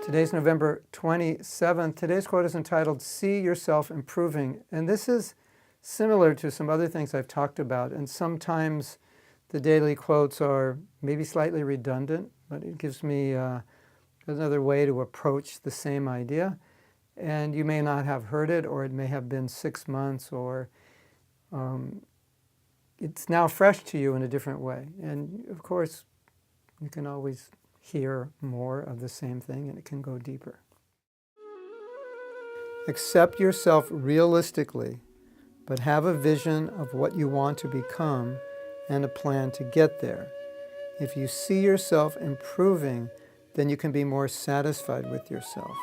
Today's November 27th. Today's quote is entitled, "See Yourself Improving." And this is similar to some other things I've talked about. And sometimes the daily quotes are maybe slightly redundant, but it gives me another way to approach the same idea. And you may not have heard it, or it may have been 6 months, or it's now fresh to you in a different way. And of course, you can always hear more of the same thing, and it can go deeper. Accept yourself realistically, but have a vision of what you want to become and a plan to get there. If you see yourself improving, then you can be more satisfied with yourself.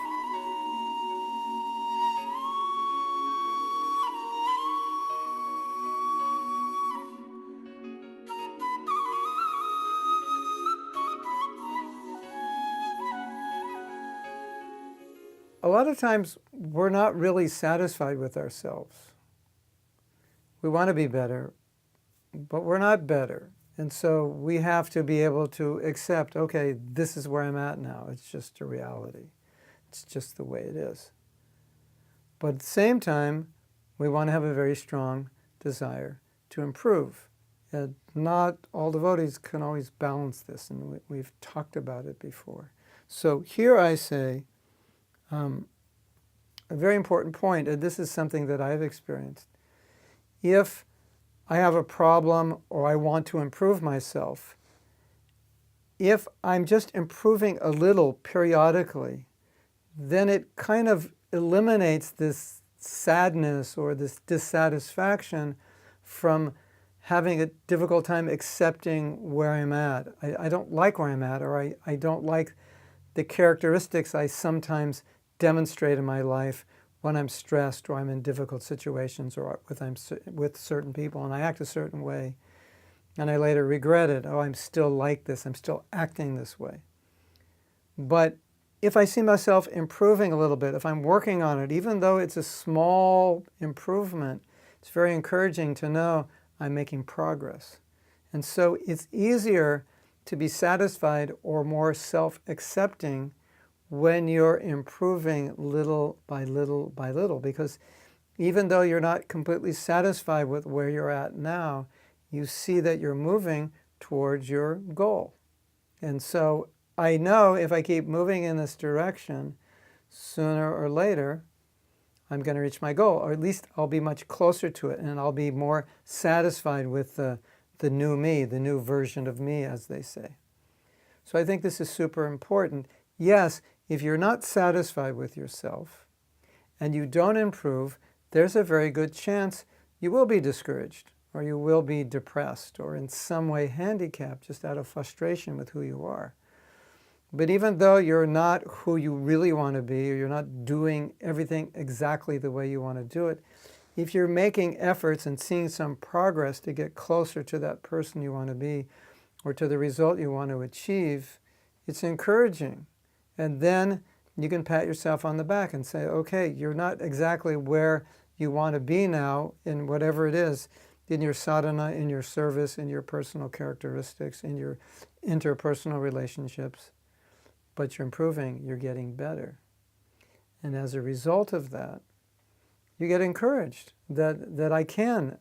A lot of times, we're not really satisfied with ourselves. We want to be better, but we're not better. And so we have to be able to accept, okay, this is where I'm at now. It's just a reality. It's just the way it is. But at the same time, we want to have a very strong desire to improve. And not all devotees can always balance this, and we've talked about it before. So here I say, a very important point, and this is something that I've experienced. If I have a problem or I want to improve myself, if I'm just improving a little periodically, then it kind of eliminates this sadness or this dissatisfaction from having a difficult time accepting where I'm at. I don't like where I'm at, or I don't like the characteristics I sometimes demonstrate in my life when I'm stressed or I'm in difficult situations or with certain people and I act a certain way and I later regret it. Oh, I'm still like this. I'm still acting this way. But if I see myself improving a little bit, if I'm working on it, even though it's a small improvement, it's very encouraging to know I'm making progress. And so it's easier to be satisfied or more self-accepting when you're improving little by little by little, because even though you're not completely satisfied with where you're at now, you see that you're moving towards your goal. And so I know if I keep moving in this direction, sooner or later, I'm going to reach my goal, or at least I'll be much closer to it, and I'll be more satisfied with the new me, the new version of me, as they say. So I think this is super important. Yes, if you're not satisfied with yourself and you don't improve, there's a very good chance you will be discouraged, or you will be depressed, or in some way handicapped just out of frustration with who you are. But even though you're not who you really want to be, or you're not doing everything exactly the way you want to do it, if you're making efforts and seeing some progress to get closer to that person you want to be, or to the result you want to achieve, it's encouraging. And then you can pat yourself on the back and say, okay, you're not exactly where you want to be now in whatever it is, in your sadhana, in your service, in your personal characteristics, in your interpersonal relationships, but you're improving, you're getting better. And as a result of that, you get encouraged that I can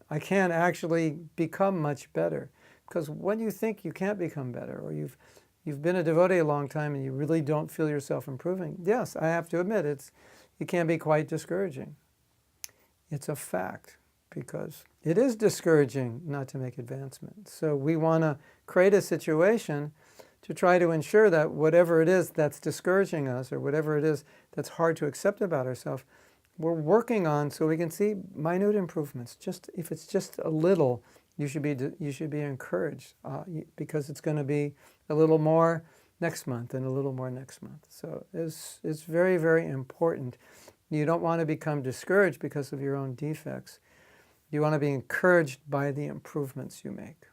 actually become much better. Because when you think you can't become better, or you've been a devotee a long time and you really don't feel yourself improving, yes, I have to admit, it can be quite discouraging. It's a fact, because it is discouraging not to make advancement. So we want to create a situation to try to ensure that whatever it is that's discouraging us, or whatever it is that's hard to accept about ourselves, we're working on so we can see minute improvements. Just if it's just a little, you should be encouraged, because it's going to be a little more next month and a little more next month. So it's very, very important. You don't want to become discouraged because of your own defects. You want to be encouraged by the improvements you make.